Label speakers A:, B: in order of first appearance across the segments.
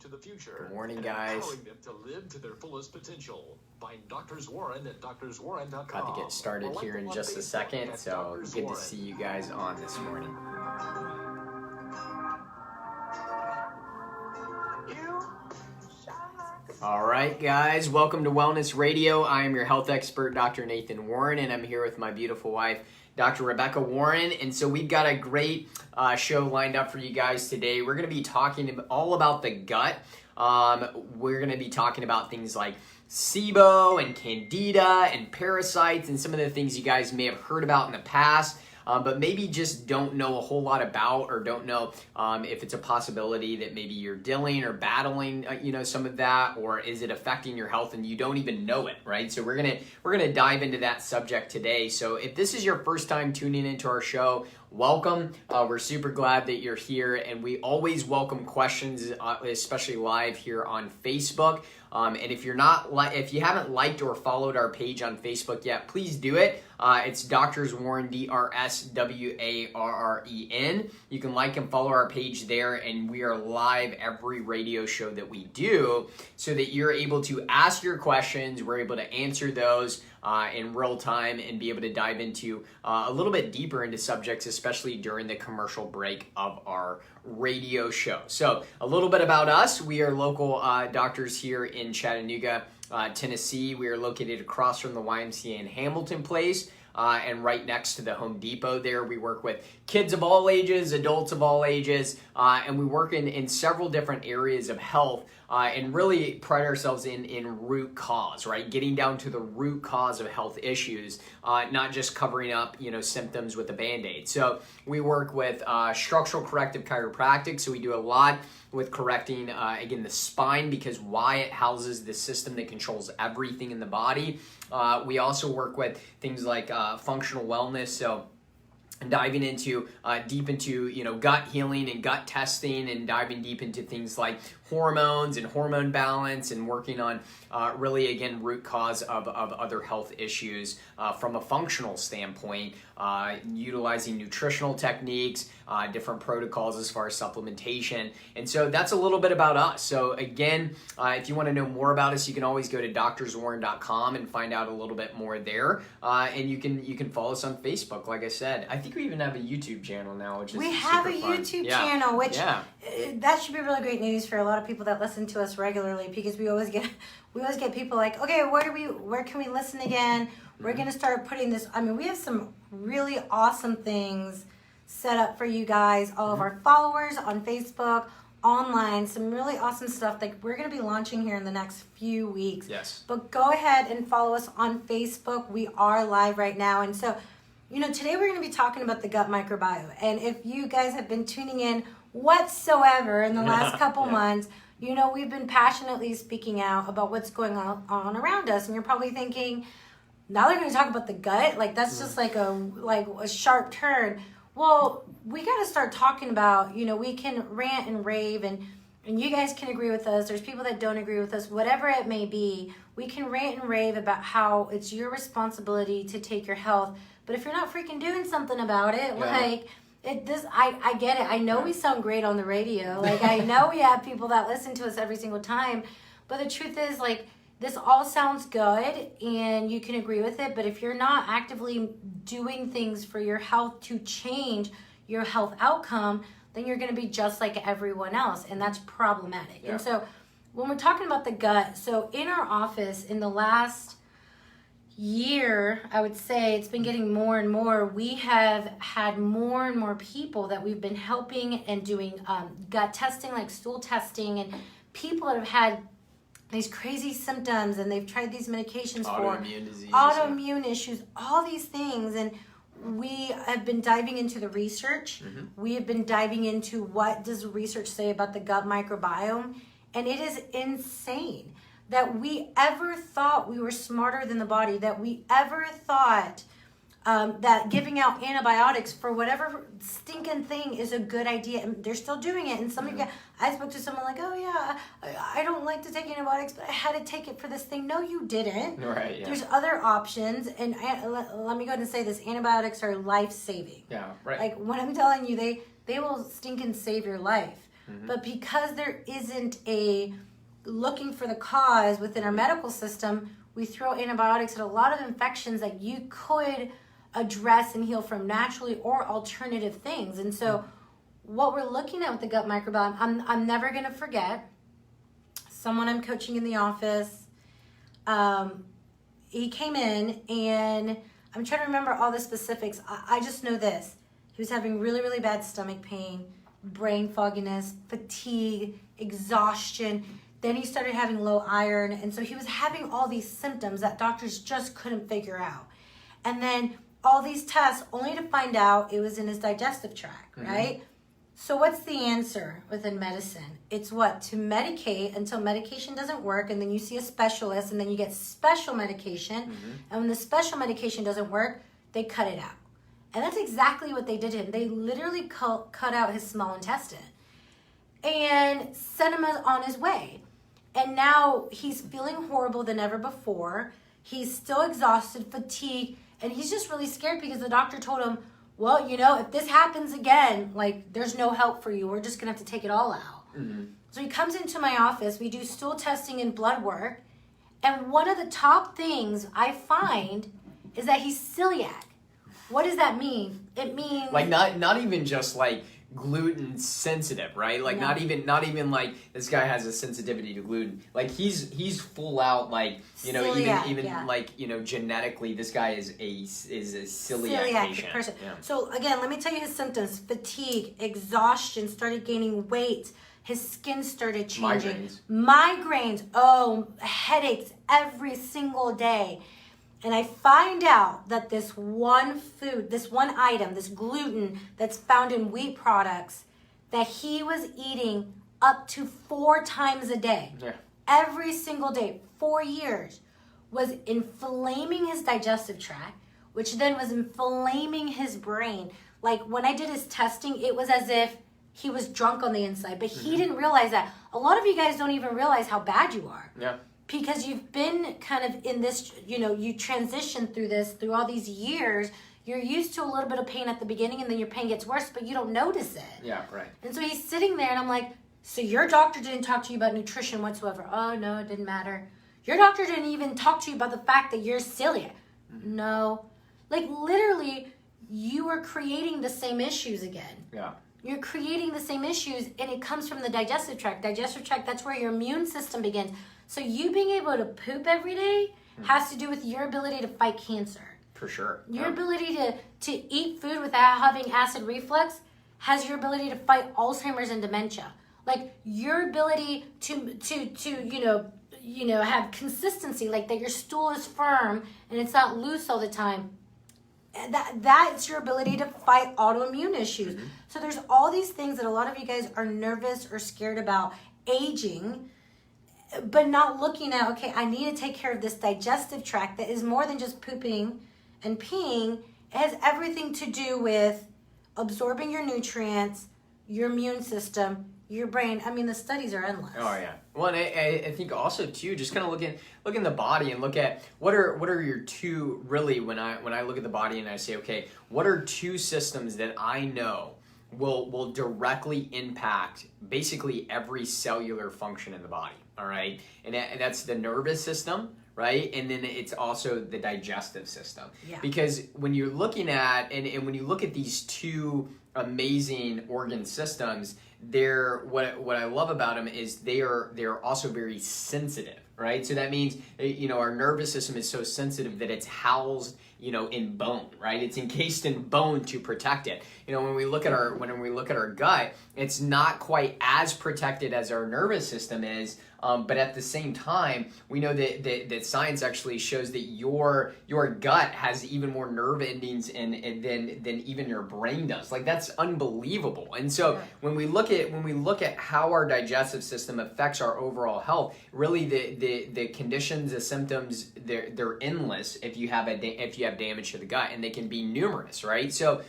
A: to the future.
B: Good morning, guys.
A: Empowering them to live to their fullest potential. Find Doctors Warren at doctorswarren.com.
B: About to get started here in just a second, so good to see you guys on this morning. All right, guys, welcome to Wellness Radio. I am your health expert, Dr. Nathan Warren, and I'm here with my beautiful wife, Dr. Rebecca Warren. And so we've got a great show lined up for you guys today. We're going to be talking all about the gut. We're going to be talking about things like SIBO and Candida and parasites and some of the things you guys may have heard about in the past. But maybe just don't know a whole lot about, or don't know if it's a possibility that maybe you're dealing or battling, some of that, or is it affecting your health and you don't even know it, right? So we're gonna dive into that subject today. So if this is your first time tuning into our show, welcome. We're super glad that you're here, and we always welcome questions, especially live here on Facebook. And if you haven't liked or followed our page on Facebook yet, please do it. It's Doctors Warren, DRSWARREN. You can like and follow our page there, and we are live every radio show that we do, so that you're able to ask your questions. We're able to answer those in real time and be able to dive into a little bit deeper into subjects, especially during the commercial break of our radio show. So a little bit about us. We are local doctors here in Chattanooga, Tennessee. We are located across from the YMCA in Hamilton Place, and right next to the Home Depot there. We work with kids of all ages, adults of all ages, and we work in several different areas of health, and really pride ourselves in root cause, right? Getting down to the root cause of health issues, not just covering up, symptoms with a Band-Aid. So we work with structural corrective chiropractic. So we do a lot with correcting, again, the spine, because why it houses the system that controls everything in the body. We also work with things like functional wellness. So diving into deep into gut healing and gut testing, and diving deep into things like hormones and hormone balance, and working on really, again, root cause of other health issues from a functional standpoint, utilizing nutritional techniques, different protocols as far as supplementation. And so that's a little bit about us. So again, if you want to know more about us, you can always go to doctorswarren.com and find out a little bit more there. And you can follow us on Facebook. Like I said, I think we even have a YouTube channel now, which is
C: we have a
B: fun.
C: YouTube channel, which that should be really great news for a lot of people that listen to us regularly, because we always get people like, okay, where can we listen again? We're going to start putting this. I mean, we have some really awesome things set up for you guys, all of our followers on Facebook, online, some really awesome stuff that we're going to be launching here in the next few weeks.
B: Yes.
C: But go ahead and follow us on Facebook. We are live right now. And so, today we're going to be talking about the gut microbiome. And if you guys have been tuning in whatsoever in the last couple months, we've been passionately speaking out about what's going on around us. And you're probably thinking, now they're going to talk about the gut? Like, that's just like a sharp turn. Well, we got to start talking about, we can rant and rave, and you guys can agree with us. There's people that don't agree with us, whatever it may be. We can rant and rave about how it's your responsibility to take your health. But if you're not freaking doing something about it, I get it. I know we sound great on the radio. Like, I know we have people that listen to us every single time. But the truth is, this all sounds good and you can agree with it. But if you're not actively doing things for your health to change your health outcome, then you're going to be just like everyone else. And that's problematic. Yeah. And so when we're talking about the gut, so in our office in the last year, I would say it's been getting more and more. We have had more and more people that we've been helping and doing gut testing, like stool testing, and people that have had these crazy symptoms and they've tried these medications
B: autoimmune disease,
C: autoimmune issues, all these things. And we have been diving into the research. We have been diving into what does the research say about the gut microbiome. And it is insane that we ever thought we were smarter than the body, that we ever thought that giving out antibiotics for whatever stinking thing is a good idea. And they're still doing it. And some of you, I spoke to someone like, oh yeah, I don't like to take antibiotics, but I had to take it for this thing. No, you didn't.
B: Right. Yeah.
C: There's other options. And let me go ahead and say this, antibiotics are life-saving.
B: Yeah, right.
C: Like when I'm telling you, they will stinking save your life. But because there isn't a looking for the cause within our medical system, we throw antibiotics at a lot of infections that you could address and heal from naturally or alternative things. And so what we're looking at with the gut microbiome, I'm never going to forget someone I'm coaching in the office. He came in, and I'm trying to remember all the specifics. I just know this. He was having really, really bad stomach pain, brain fogginess, fatigue, exhaustion. Then he started having low iron. And so he was having all these symptoms that doctors just couldn't figure out. And then all these tests only to find out it was in his digestive tract, right? So what's the answer within medicine? It's what? To medicate until medication doesn't work, and then you see a specialist, and then you get special medication. And when the special medication doesn't work, they cut it out. And that's exactly what they did to him. They literally cut out his small intestine and sent him on his way. And now he's feeling horrible than ever before. He's still exhausted, fatigued, and he's just really scared because the doctor told him, well, you know, if this happens again, like, there's no help for you. We're just going to have to take it all out. So he comes into my office. We do stool testing and blood work. And one of the top things I find is that he's celiac. What does that mean? It means...
B: Like, not even just, like, gluten sensitive, right? Like, not even like this guy has a sensitivity to gluten. Like, he's full out, like, you know,
C: celiac,
B: even like, you know, genetically, this guy is a celiac patient.
C: Person.
B: Yeah.
C: So again, let me tell you his symptoms: fatigue, exhaustion, started gaining weight, his skin started changing, migraines, headaches every single day. And I find out that this one food, this one item, this gluten that's found in wheat products, that he was eating up to 4 times a day, every single day, 4 years, was inflaming his digestive tract, which then was inflaming his brain. Like, when I did his testing, it was as if he was drunk on the inside, but he didn't realize that. A lot of you guys don't even realize how bad you are.
B: Yeah.
C: Because you've been kind of in this, you know, you transitioned through this, through all these years. You're used to a little bit of pain at the beginning, and then your pain gets worse, but you don't notice it.
B: Yeah, right.
C: And so he's sitting there, and I'm like, so your doctor didn't talk to you about nutrition whatsoever? Oh, no, it didn't matter. Your doctor didn't even talk to you about the fact that you're celiac? No. Like, literally, you are creating the same issues again.
B: Yeah.
C: You're creating the same issues, and it comes from the digestive tract. Digestive tract, that's where your immune system begins. So you being able to poop every day has to do with your ability to fight cancer.
B: For sure.
C: Your ability to eat food without having acid reflux has your ability to fight Alzheimer's and dementia. Like, your ability to you know have consistency, like that your stool is firm and it's not loose all the time. That's your ability to fight autoimmune issues. So there's all these things that a lot of you guys are nervous or scared about aging, but not looking at, okay, I need to take care of this digestive tract that is more than just pooping and peeing. It has everything to do with absorbing your nutrients, your immune system, your brain. I mean, the studies are endless.
B: Oh yeah. Well, and I think also too, just kind of look in the body and look at what are your two, really, when I look at the body and I say, okay, what are 2 systems that I know will directly impact basically every cellular function in the body. All right, and that's the nervous system, right? And then it's also the digestive system.
C: Yeah. Because
B: when you're looking at and when you look at these 2 amazing organ systems, they're what I love about them is they're also very sensitive, right? So that means, you know, our nervous system is so sensitive that it's housed, you know, in bone, right? It's encased in bone to protect it. You know, when we look at our gut, it's not quite as protected as our nervous system is. But at the same time, we know that science actually shows that your gut has even more nerve endings than even your brain does. Like, that's unbelievable. And so when we look at how our digestive system affects our overall health, really the conditions, the symptoms, they're endless if you have damage to the gut, and they can be numerous, right? So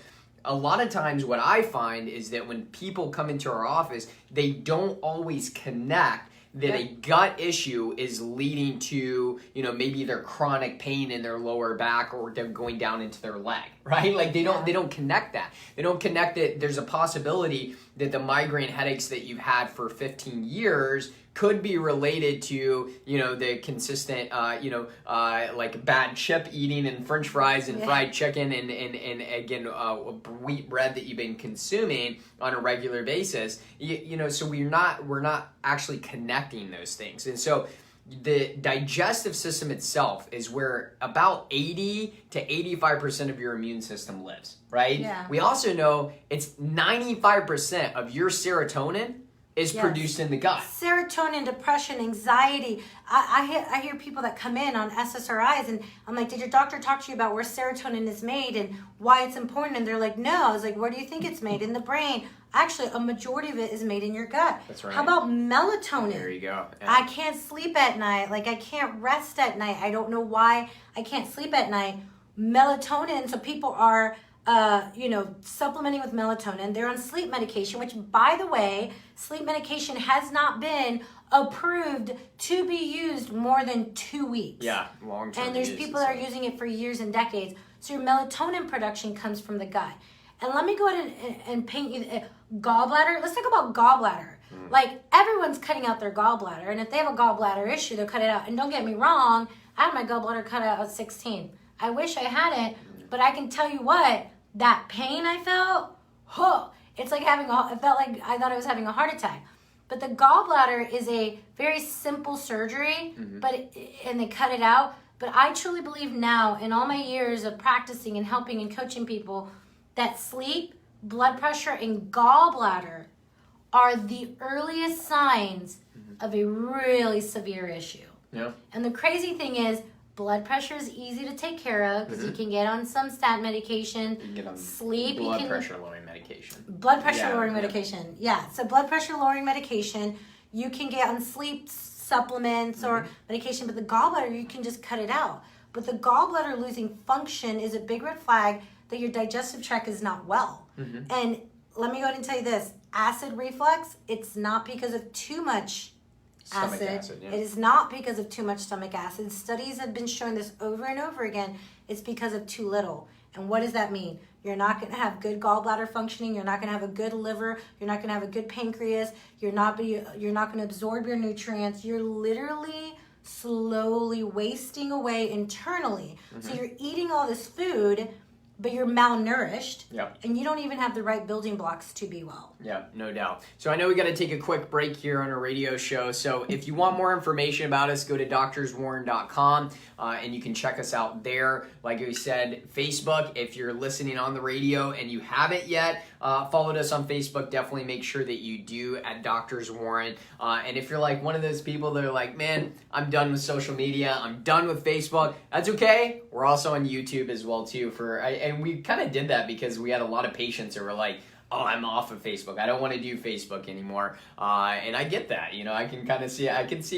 B: a lot of times what I find is that when people come into our office, they don't always connect that a gut issue is leading to, you know, maybe their chronic pain in their lower back, or they're going down into their leg, right? Like, they don't connect that. They don't connect that there's a possibility that the migraine headaches that you've had for 15 years could be related to, the consistent, like bad chip eating and French fries and fried chicken and again, wheat bread that you've been consuming on a regular basis. So we're not actually connecting those things. And so the digestive system itself is where about 80 to 85% of your immune system lives, right?
C: Yeah.
B: We also know it's 95% of your serotonin is produced in the gut.
C: Serotonin, depression, anxiety. I hear people that come in on SSRIs and I'm like, did your doctor talk to you about where serotonin is made and why it's important? And they're like, no. I was like, where do you think it's made? In the brain. Actually, a majority of it is made in your gut.
B: That's right.
C: How about melatonin?
B: There you go. Yeah.
C: I can't sleep at night. Like, I can't rest at night. I don't know why I can't sleep at night. Melatonin, so people are supplementing with melatonin. They're on sleep medication, which, by the way, sleep medication has not been approved to be used more than 2 weeks.
B: Yeah, long-term.
C: And there's people that are using it for years and decades. So your melatonin production comes from the gut. And let me go ahead and paint you gallbladder. Let's talk about gallbladder. Like, everyone's cutting out their gallbladder, and if they have a gallbladder issue, they'll cut it out. And don't get me wrong, I had my gallbladder cut out at 16. I wish I had it, but I can tell you what, that pain I felt, it's like it felt like I thought I was having a heart attack. But the gallbladder is a very simple surgery, and they cut it out. But I truly believe now, in all my years of practicing and helping and coaching people, that sleep, blood pressure, and gallbladder are the earliest signs of a really severe issue.
B: Yeah.
C: And the crazy thing is, blood pressure is easy to take care of because you can get on some statin medication.
B: You can get on
C: sleep.
B: blood pressure lowering medication.
C: Blood pressure lowering medication. Yeah. So blood pressure lowering medication, you can get on sleep supplements or medication, but the gallbladder, you can just cut it out. But the gallbladder losing function is a big red flag that your digestive tract is not well. And let me go ahead and tell you this. Acid reflux, it's not because of too much acid. It is not because of too much stomach acid. Studies have been showing this over and over again. It's because of too little. And what does that mean? You're not going to have good gallbladder functioning. You're not going to have a good liver. You're not going to have a good pancreas. You're not going to absorb your nutrients. You're literally slowly wasting away internally. So you're eating all this food, but you're malnourished, and you don't even have the right building blocks to be well.
B: Yeah, no doubt. So I know we got to take a quick break here on our radio show. So if you want more information about us, go to doctorswarren.com, and you can check us out there. Like we said, Facebook, if you're listening on the radio and you haven't yet followed us on Facebook, definitely make sure that you do at Doctors Warren. And if you're like one of those people that are like, man, I'm done with social media, I'm done with Facebook, that's okay. We're also on YouTube as well, too. And we kind of did that because we had a lot of patients that were like, oh, I'm off of Facebook. I don't want to do Facebook anymore. And I get that. I can kind of see,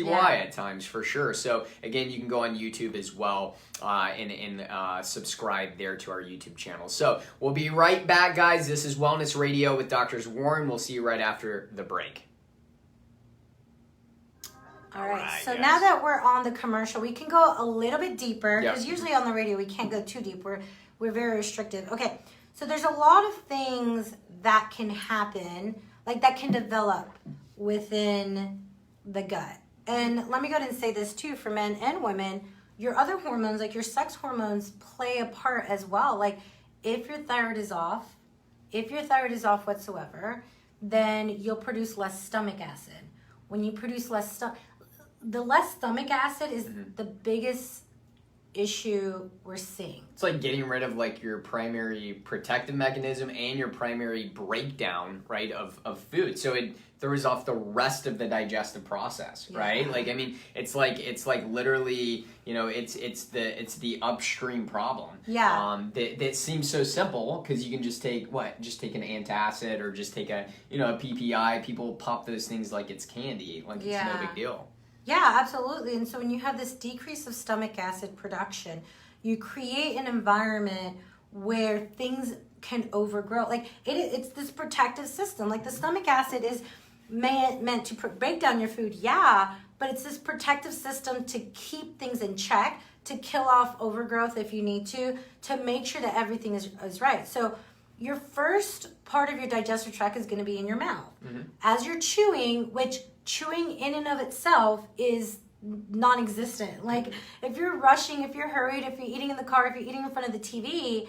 B: why at times for sure. So again, you can go on YouTube as well and subscribe there to our YouTube channel. So we'll be right back, guys. This is Wellness Radio with Doctors Warren. We'll see you right after the break.
C: All right, so now that we're on the commercial, we can go a little bit deeper because usually on the radio we can't go too deep. We're very restrictive. Okay, so there's a lot of things that can happen, like that can develop within the gut. And let me go ahead and say this too, for men and women, your other hormones, like your sex hormones, play a part as well. Like if your thyroid is off whatsoever, then you'll produce less stomach acid. When you produce less stomach acid is the biggest issue we're seeing.
B: It's like getting rid of like your primary protective mechanism and your primary breakdown, right, of food. So it throws off the rest of the digestive process, right? Like, I mean, it's like literally, it's the upstream problem.
C: Yeah.
B: That seems so simple because you can just take an antacid or just take a PPI. People pop those things like it's candy, like it's no big deal.
C: Yeah, absolutely. And so when you have this decrease of stomach acid production, you create an environment where things can overgrow. Like it's this protective system. Like the stomach acid is meant to break down your food, but it's this protective system to keep things in check, to kill off overgrowth if you need to make sure that everything is right. So your first part of your digestive tract is going to be in your mouth.
B: Mm-hmm.
C: As you're chewing, which chewing in and of itself is non-existent. Like if you're rushing, if you're hurried, if you're eating in the car, if you're eating in front of the TV,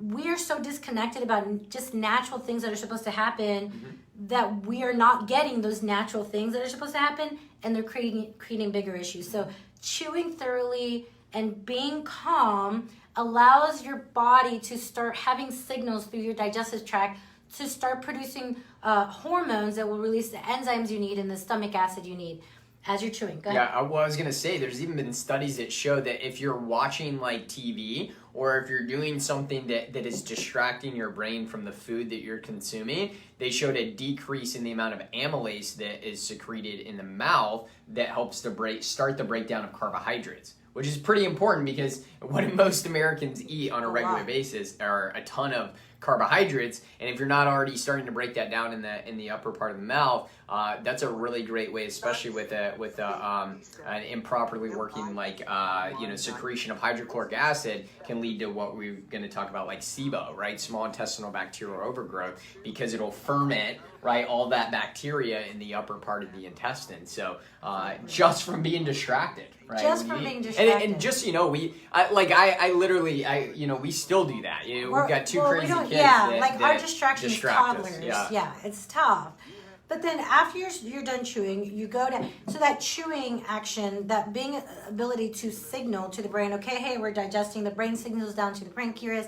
C: we are so disconnected about just natural things that are supposed to happen
B: Mm-hmm.
C: that we are not getting those natural things that are supposed to happen, and they're creating bigger issues. So chewing thoroughly and being calm allows your body to start having signals through your digestive tract to start producing hormones that will release the enzymes you need and the stomach acid you need as you're chewing. Go ahead.
B: Yeah, well, I was gonna say there's even been studies that show that if you're watching like TV or if you're doing something that is distracting your brain from the food that you're consuming, they showed a decrease in the amount of amylase that is secreted in the mouth that helps to start the breakdown of carbohydrates, which is pretty important because what most Americans eat on a regular basis are a ton of carbohydrates, and if you're not already starting to break that down in the upper part of the mouth, that's a really great way, especially with an improperly working secretion of hydrochloric acid can lead to what we're going to talk about like SIBO, right? Small intestinal bacterial overgrowth, because it'll ferment, right, all that bacteria in the upper part of the intestine. So just from being distracted, right?
C: Just from being distracted.
B: And just, we still do that. We've got two crazy kids.
C: Yeah,
B: that
C: our distractions,
B: distract
C: toddlers.
B: us.
C: Yeah, it's tough. But then after you're done chewing, you go to, so that chewing action, that being ability to signal to the brain, okay, hey, we're digesting, the brain signals down to the pancreas,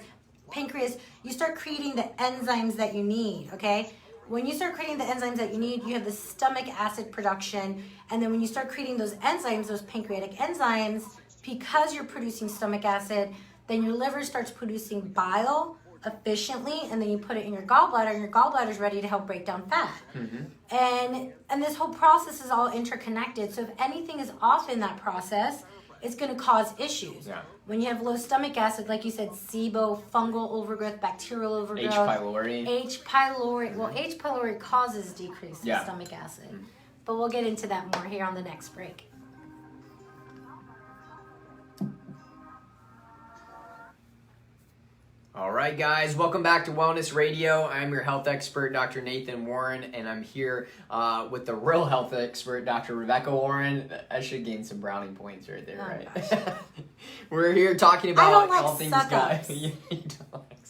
C: you start creating the enzymes that you need, okay? When you start creating the enzymes that you need, you have the stomach acid production, and then when you start creating those enzymes, those pancreatic enzymes, because you're producing stomach acid, then your liver starts producing bile efficiently, and then you put it in your gallbladder, and your gallbladder is ready to help break down fat. Mm-hmm. And this whole process is all interconnected. So if anything is off in that process, it's going to cause issues.
B: Yeah.
C: When you have low stomach acid, like you said, SIBO, fungal overgrowth, bacterial overgrowth,
B: H. pylori.
C: Well, H. pylori causes decrease in stomach acid. Mm-hmm. But we'll get into that more here on the next break.
B: All right, guys, welcome back to Wellness Radio. I'm your health expert, Dr. Nathan Warren, and I'm here with the real health expert, Dr. Rebecca Warren. I should gain some brownie points right there, right? We're here talking about all things gut.
C: I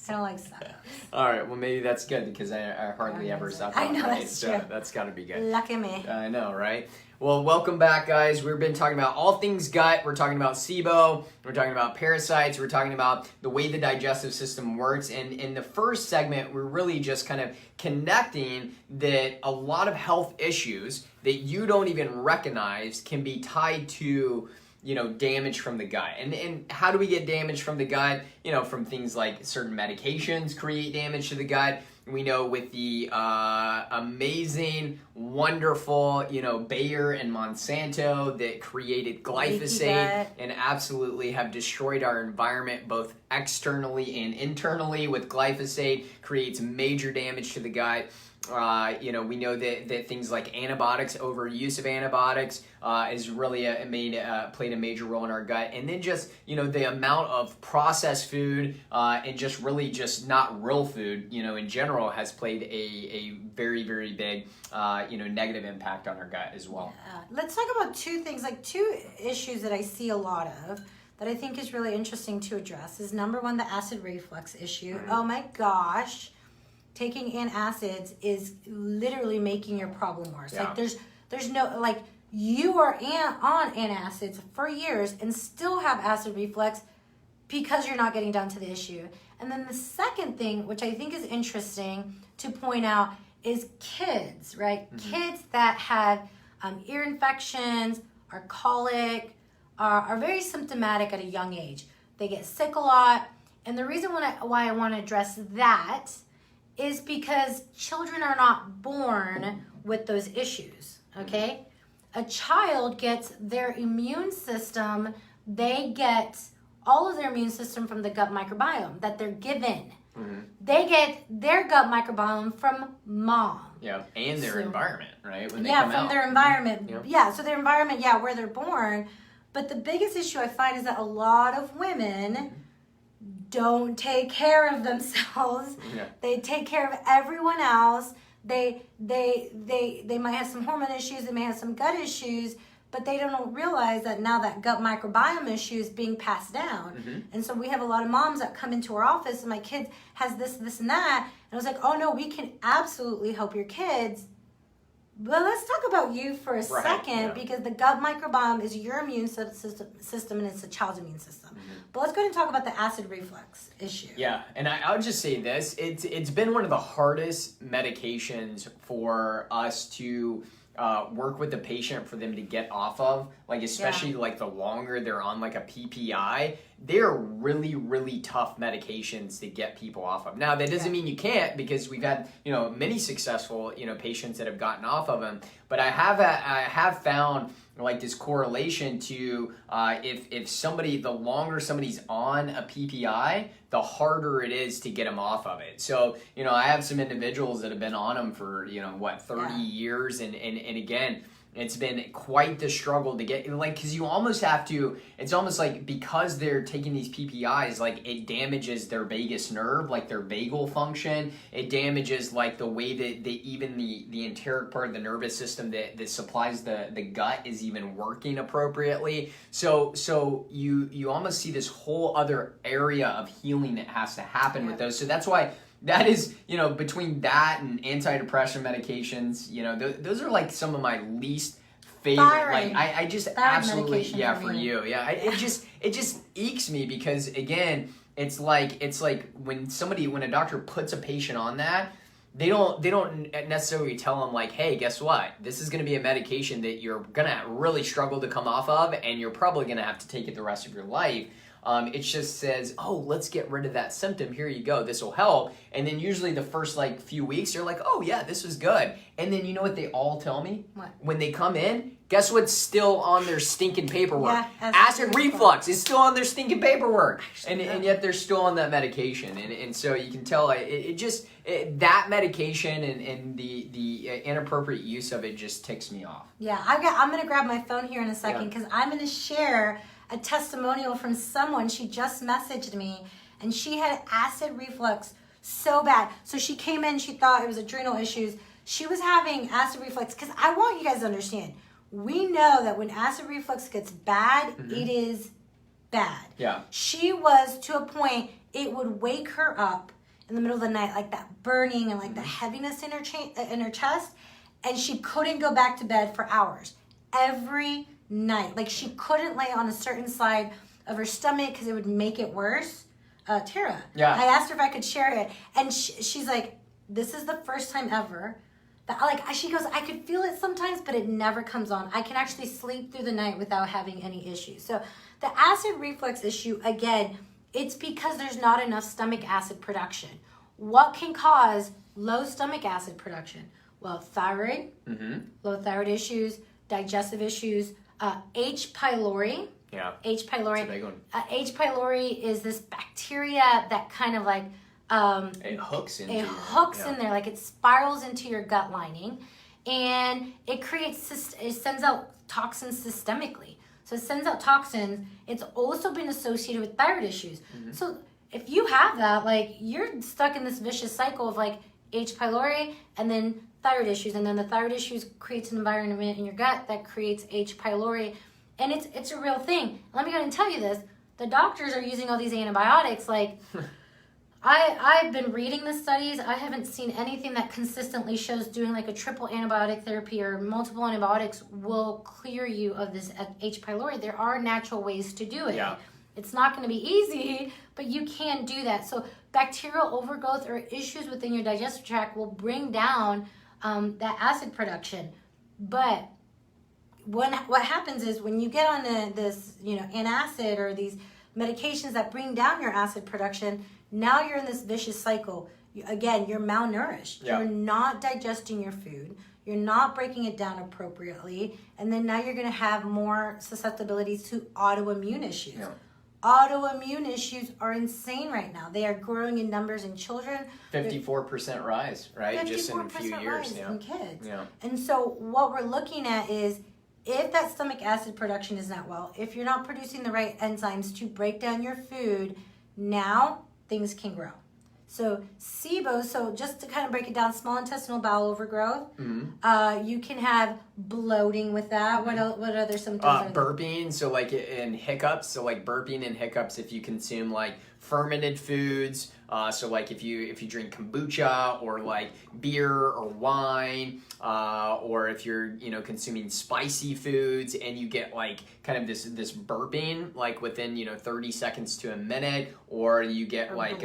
C: don't like suck-ups.
B: All right, well, maybe that's good because I hardly ever suck up.
C: I know,
B: right?
C: that's
B: true.
C: So
B: that's got to be good.
C: Lucky me.
B: I know, right? Well, welcome back, guys. We've been talking about all things gut. We're talking about SIBO. We're talking about parasites. We're talking about the way the digestive system works. And in the first segment, we're really just kind of connecting that a lot of health issues that you don't even recognize can be tied to damage from the gut. And how do we get damage from the gut? From things like certain medications create damage to the gut. We know with the amazing, wonderful, Bayer and Monsanto that created glyphosate and absolutely have destroyed our environment both externally and internally. With glyphosate, creates major damage to the gut. We know that things like antibiotics, overuse of antibiotics, is really played a major role in our gut. And then just, the amount of processed food and just not real food, in general has played a very, very big, negative impact on our gut as well.
C: Let's talk about two issues that I see a lot of that I think is really interesting to address. Is number one, the acid reflux issue. Mm-hmm. Oh my gosh. Taking antacids is literally making your problem worse.
B: Yeah.
C: Like there's no, you are on antacids for years and still have acid reflux because you're not getting down to the issue. And then the second thing, which I think is interesting to point out, is kids, right? Mm-hmm. Kids that have ear infections, are colic, are very symptomatic at a young age. They get sick a lot. And the reason why I want to address that is because children are not born with those issues, okay? A child gets their immune system, they get all of their immune system from the gut microbiome that they're given. Mm-hmm. They get their gut microbiome from mom.
B: Yeah, and their environment, right? When they
C: come
B: from
C: out. Their environment. Yeah, so their environment, where they're born. But the biggest issue I find is that a lot of women don't take care of themselves.
B: Yeah.
C: They take care of everyone else. They might have some hormone issues, they may have some gut issues, but they don't realize that now that gut microbiome issue is being passed down. And so we have a lot of moms that come into our office and my kid has this, and that. And I was like, oh no, we can absolutely help your kids. But let's talk about you for a second, because the gut microbiome is your immune system and it's the child's immune system. But let's go ahead and talk about the acid reflux issue.
B: Yeah, and I would just say this. It's been one of the hardest medications for us to work with the patient for them to get off of, like especially like the longer they're on like a PPI, they're really, really tough medications to get people off of. Now that doesn't mean you can't, because we've had, many successful, patients that have gotten off of them, but I have found like this correlation to if somebody, the longer somebody's on a PPI, the harder it is to get them off of it. So, I have some individuals that have been on them for, 30 years. And again, it's been quite the struggle to get, like, because you almost have to, it's almost like because they're taking these PPIs, like it damages their vagus nerve, like their vagal function. It damages like the way that even the enteric part of the nervous system that supplies the gut is even working appropriately. So you almost see this whole other area of healing that has to happen with those. So that's why that is, between that and antidepressant medications, those are like some of my least favorite.
C: Thyroid.
B: Like I just absolutely,
C: for
B: you. It just aches me, because again, it's like when a doctor puts a patient on that, they don't necessarily tell them like, hey, guess what? This is going to be a medication that you're going to really struggle to come off of, and you're probably going to have to take it the rest of your life. It just says, oh, let's get rid of that symptom. Here you go. This will help. And then usually the first few weeks, you're like, oh yeah, this was good. And then you know what they all tell me?
C: What?
B: When they come in, guess what's still on their stinking paperwork?
C: Yeah,
B: acid reflux is still on their stinking paperwork. And yet they're still on that medication. And so you can tell that medication and the inappropriate use of it just ticks me off.
C: Yeah, I'm going to grab my phone here in a second, because I'm going to share a testimonial from someone. She just messaged me, and she had acid reflux so bad. So she came in, she thought it was adrenal issues. She was having acid reflux, because I want you guys to understand, we know that when acid reflux gets bad, it is bad.
B: Yeah.
C: She was to a point, it would wake her up in the middle of the night, like that burning and like the heaviness in her chest, and she couldn't go back to bed for hours. Every night. Like she couldn't lay on a certain side of her stomach because it would make it worse. Tara.
B: Yeah.
C: I asked her if I could share it, and she's like, this is the first time ever that she goes, I could feel it sometimes, but it never comes on. I can actually sleep through the night without having any issues. So the acid reflux issue, again, it's because there's not enough stomach acid production. What can cause low stomach acid production? Well, thyroid, low thyroid issues, digestive issues, H. pylori.
B: Yeah.
C: H. pylori.
B: That's a big one.
C: H. pylori is this bacteria that kind of like
B: it hooks in
C: there, like it spirals into your gut lining, and it sends out toxins systemically. So it sends out toxins. It's also been associated with thyroid issues. So if you have that, like you're stuck in this vicious cycle of like H. pylori and then thyroid issues, and then the thyroid issues creates an environment in your gut that creates H. pylori, and it's a real thing. Let me go ahead and tell you this: the doctors are using all these antibiotics. Like, I've been reading the studies. I haven't seen anything that consistently shows doing like a triple antibiotic therapy or multiple antibiotics will clear you of this H. pylori. There are natural ways to do it.
B: Yeah.
C: It's not going to be easy, but you can do that. So bacterial overgrowth or issues within your digestive tract will bring down that acid production. But what happens is when you get on this antacid or these medications that bring down your acid production, now you're in this vicious cycle. Again, you're malnourished.
B: Yeah.
C: You're not digesting your food. You're not breaking it down appropriately. And then now you're going to have more susceptibilities to autoimmune issues.
B: Yeah.
C: Autoimmune issues are insane right now. They are growing in numbers in children.
B: 54% rise, right? Just in a few
C: 54%
B: years.
C: rise in kids.
B: Yeah.
C: And so what we're looking at is if that stomach acid production is not well, if you're not producing the right enzymes to break down your food, now things can grow. So SIBO, so just to kind of break it down, small intestinal bowel overgrowth. You can have bloating with that. What other symptoms are there?
B: Burping, so like in hiccups, so like burping and hiccups if you consume like fermented foods, so like if you drink kombucha or like beer or wine, or if you're consuming spicy foods and you get like kind of this burping like within 30 seconds to a minute, or you get like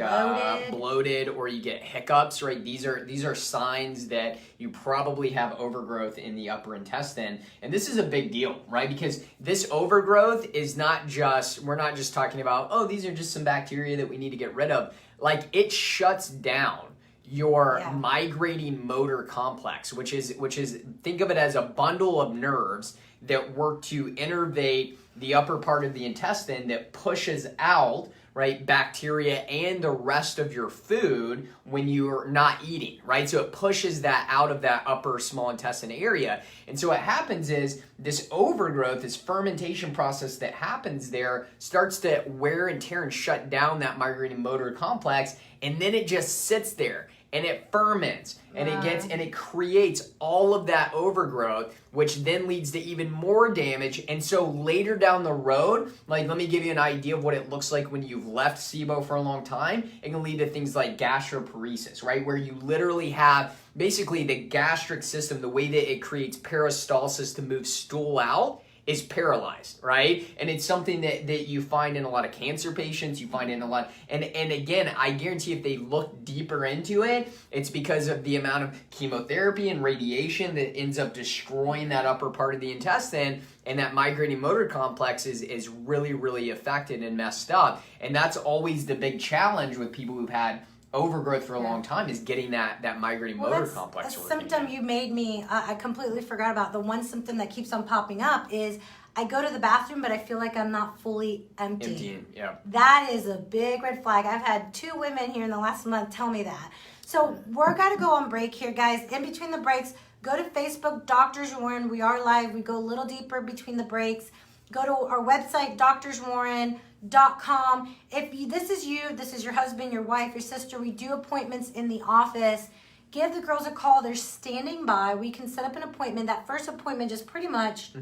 B: bloated, or you get hiccups, right? These are signs that you probably have overgrowth in the upper intestine, and this is a big deal, right? Because this overgrowth is we're not just talking about, these are just some bacteria that we need to get rid of. Like, it shuts down your migrating motor complex, which is think of it as a bundle of nerves that work to innervate the upper part of the intestine that pushes out, right, bacteria and the rest of your food when you're not eating, right? So it pushes that out of that upper small intestine area. And so what happens is this overgrowth, this fermentation process that happens there starts to wear and tear and shut down that migrating motor complex, and then it just sits there and it ferments and it creates all of that overgrowth, which then leads to even more damage. And so later down the road, like, let me give you an idea of what it looks like when you've left SIBO for a long time. It can lead to things like gastroparesis, right? Where you literally have basically the gastric system, the way that it creates peristalsis to move stool out, is paralyzed, right? And it's something that you find in a lot of cancer patients, you find in a lot, and again, I guarantee if they look deeper into it, it's because of the amount of chemotherapy and radiation that ends up destroying that upper part of the intestine, and that migrating motor complex is really, really affected and messed up. And that's always the big challenge with people who've had overgrowth for a long time, is getting that migrating motor complex working.
C: A symptom you made me, I completely forgot about. The one symptom that keeps on popping up is I go to the bathroom, but I feel like I'm not fully empty.
B: Emptying, yeah.
C: That is a big red flag. I've had 2 women here in the last month tell me that. So we're got to go on break here, guys. In between the breaks, go to Facebook, Doctors Warren. We are live. We go a little deeper between the breaks. Go to our website, doctorswarren.com. If this is you, this is your husband, your wife, your sister, we do appointments in the office. Give the girls a call. They're standing by. We can set up an appointment. That first appointment just pretty much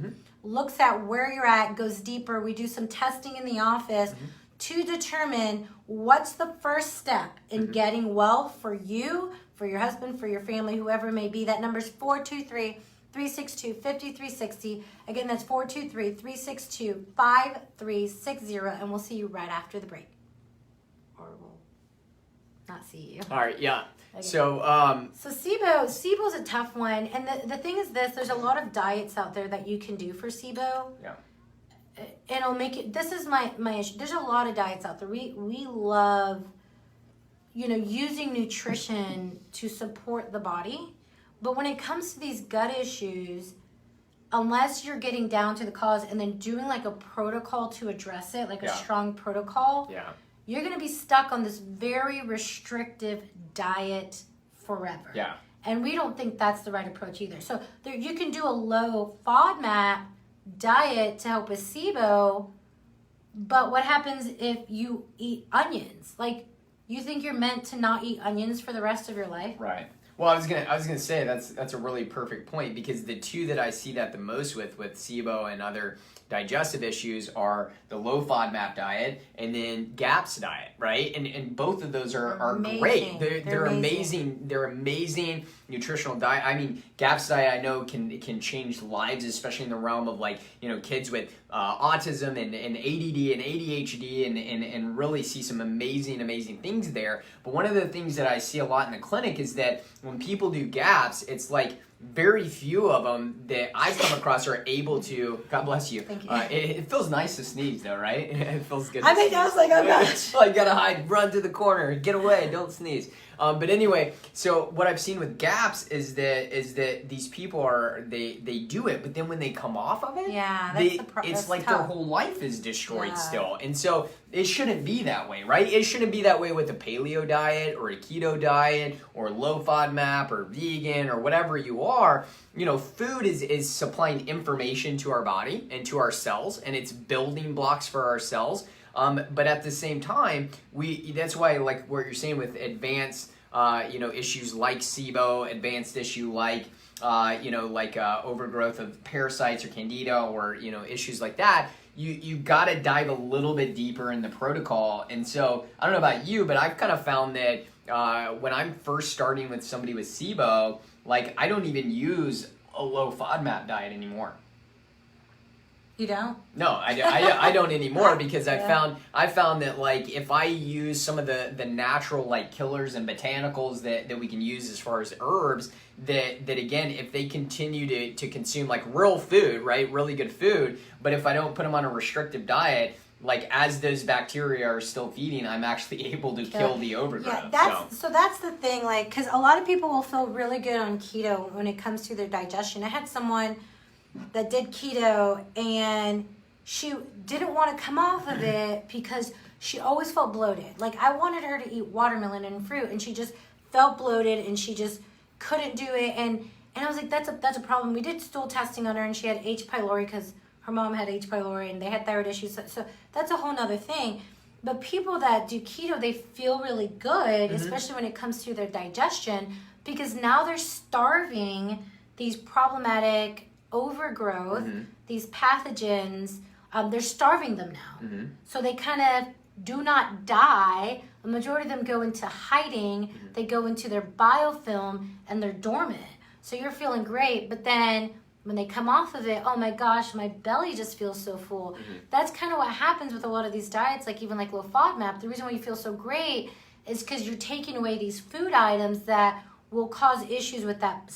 C: looks at where you're at, goes deeper. We do some testing in the office to determine what's the first step in getting well for you, for your husband, for your family, whoever it may be. That number's 423-362-5360. Again, that's 423-362-5360, and we'll see you right after the break. Or we'll not see you.
B: All right, yeah.
C: Okay.
B: So
C: SIBO's a tough one, and the thing is this: there's a lot of diets out there that you can do for SIBO.
B: Yeah.
C: And it'll make it. This is my issue. There's a lot of diets out there. We love, using nutrition to support the body. But when it comes to these gut issues, unless you're getting down to the cause and then doing like a protocol to address it, like a strong protocol, you're going to be stuck on this very restrictive diet forever. Yeah. And we don't think that's the right approach either. So you can do a low FODMAP diet to help with SIBO, but what happens if you eat onions? Like, you think you're meant to not eat onions for the rest of your life?
B: Right. Well, I was gonna say that's a really perfect point, because the two that I see that the most with SIBO and other digestive issues are the low FODMAP diet and then GAPS diet, right? And both of those are great. They're amazing. They're amazing nutritional diet. I mean, GAPS diet I know can change lives, especially in the realm of kids with autism and ADD and ADHD and really see some amazing things there. But one of the things that I see a lot in the clinic is that when people do GAPS, it's like very few of them that I've come across are able to. God bless you.
C: Thank you.
B: It feels nice to sneeze, though, right? It feels good.
C: I think I was like, oh gosh.
B: Like, gotta hide, run to the corner, get away, don't sneeze. But anyway, so what I've seen with GAPS is that these people they do it, but then when they come off of it, it's like their whole life is destroyed still. And so it shouldn't be that way, right? It shouldn't be that way with a paleo diet or a keto diet or low FODMAP or vegan or whatever you are. Food is supplying information to our body and to our cells, and it's building blocks for our cells. But at the same time, that's why, like what you're saying with advanced, issues like SIBO, advanced issue like, overgrowth of parasites or Candida or, issues like that, you got to dive a little bit deeper in the protocol. And so I don't know about you, but I've kind of found that when I'm first starting with somebody with SIBO, like I don't even use a low FODMAP diet anymore.
C: You don't?
B: No, I don't anymore because I found that like if I use some of the natural like killers and botanicals that we can use as far as herbs, that again, if they continue to consume like real food, right, really good food, but if I don't put them on a restrictive diet, like as those bacteria are still feeding, I'm actually able to kill the overgrowth.
C: Yeah, that's the thing, like, because a lot of people will feel really good on keto when it comes to their digestion. I had someone that did keto and she didn't want to come off of it because she always felt bloated. Like I wanted her to eat watermelon and fruit and she just felt bloated and she just couldn't do it. And I was like, that's a problem. We did stool testing on her and she had H. pylori because her mom had H. pylori and they had thyroid issues. So that's a whole nother thing. But people that do keto, they feel really good, especially when it comes to their digestion, because now they're starving these problematic overgrowth, these pathogens, they're starving them now. So they kind of do not die. The majority of them go into hiding. They go into their biofilm and they're dormant. So you're feeling great, but then when they come off of it, oh my gosh, my belly just feels so full. That's kind of what happens with a lot of these diets, like even like low FODMAP. The reason why you feel so great is because you're taking away these food items that will cause issues with that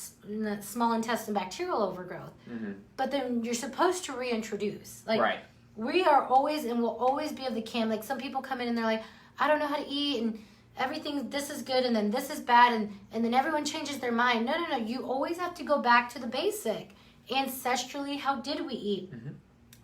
C: small intestine bacterial overgrowth. But then you're supposed to reintroduce. Like we are always and will always be of the camp. Like some people come in and they're like, I don't know how to eat and everything, this is good and then this is bad and then everyone changes their mind. No. You always have to go back to the basic. Ancestrally, how did we eat?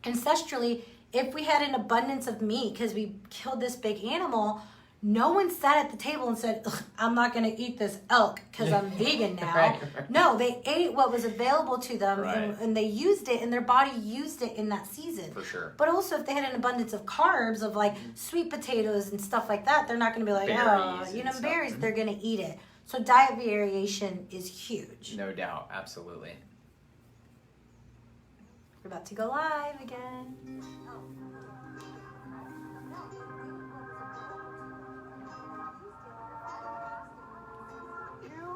C: Ancestrally, if we had an abundance of meat because we killed this big animal, no one sat at the table and said, I'm not going to eat this elk because I'm vegan now. No, they ate what was available to them and they used it and their body used it in that season.
B: For sure.
C: But also if they had an abundance of carbs, of like sweet potatoes and stuff like that, they're not going to be like, berries, they're going to eat it. So diet variation is huge.
B: No doubt, absolutely.
C: We're about to go live again.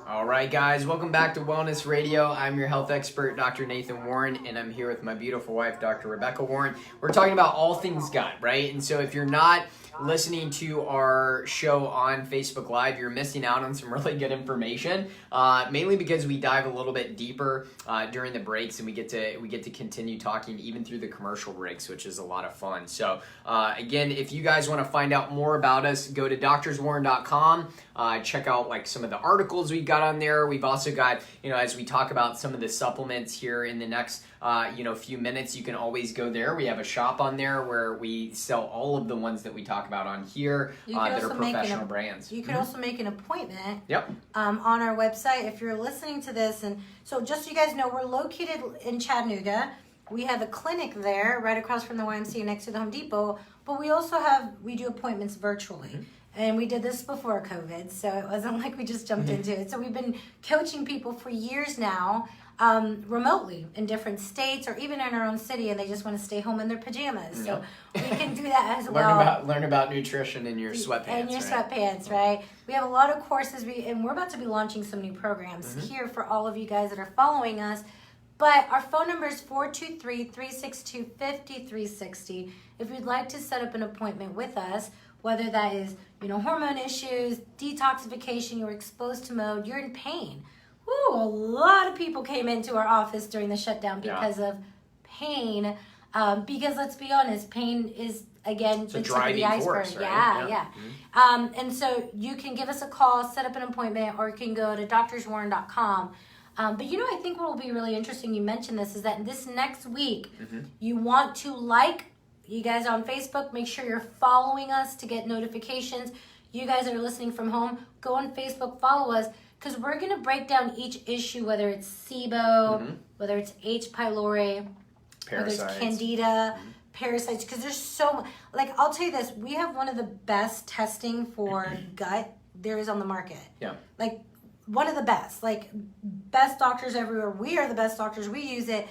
B: All right, guys, welcome back to Wellness Radio. I'm your health expert, Dr. Nathan Warren, and I'm here with my beautiful wife, Dr. Rebecca Warren. We're talking about all things gut, right? And so if you're not listening to our show on Facebook Live, you're missing out on some really good information, mainly because we dive a little bit deeper during the breaks, and we get to continue talking even through the commercial breaks, which is a lot of fun. So again, if you guys want to find out more about us, go to doctorswarren.com. Check out like some of the articles we got on there. We've also got, as we talk about some of the supplements here in the next few minutes, you can always go there. We have a shop on there where we sell all of the ones that we talk about on here that are professional brands.
C: You can also make an appointment
B: on
C: our website if you're listening to this. And so just so you guys know, we're located in Chattanooga. We have a clinic there right across from the YMCA next to the Home Depot, but we do appointments virtually. And we did this before COVID, so it wasn't like we just jumped into it. So we've been coaching people for years now, remotely in different states or even in our own city, and they just want to stay home in their pajamas. So we can do that as well.
B: Learn about nutrition in your sweatpants.
C: Sweatpants, right? We have a lot of courses, and we're about to be launching some new programs here for all of you guys that are following us. But our phone number is 423-362-5360. If you'd like to set up an appointment with us, whether that is, hormone issues, detoxification, you're exposed to mode, you're in pain. A lot of people came into our office during the shutdown because of pain. Because let's be honest, pain is, again, the tip of the iceberg.
B: Force, right?
C: Yeah. And so you can give us a call, set up an appointment, or you can go to doctorswarren.com. But I think what will be really interesting, you mentioned this, is that this next week, you want to you guys on Facebook, make sure you're following us to get notifications. You guys that are listening from home, go on Facebook, follow us, because we're going to break down each issue, whether it's SIBO, whether it's H. pylori,
B: parasites,
C: whether it's Candida, parasites, because there's so, like, I'll tell you this, we have one of the best testing for gut there is on the market.
B: Yeah.
C: Like, one of the best. Like, best doctors everywhere. We are the best doctors. We use it.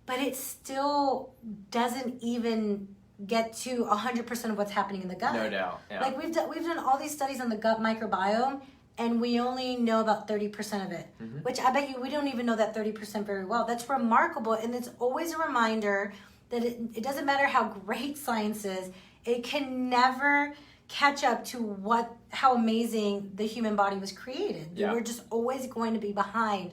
C: But it still doesn't even get to 100% of what's happening in the gut.
B: No doubt. Yeah.
C: Like, we've done all these studies on the gut microbiome, and we only know about 30% of it, which I bet you we don't even know that 30% very well. That's remarkable, and it's always a reminder that it doesn't matter how great science is, it can never catch up to how amazing the human body was created.
B: Yeah.
C: We're just always going to be behind.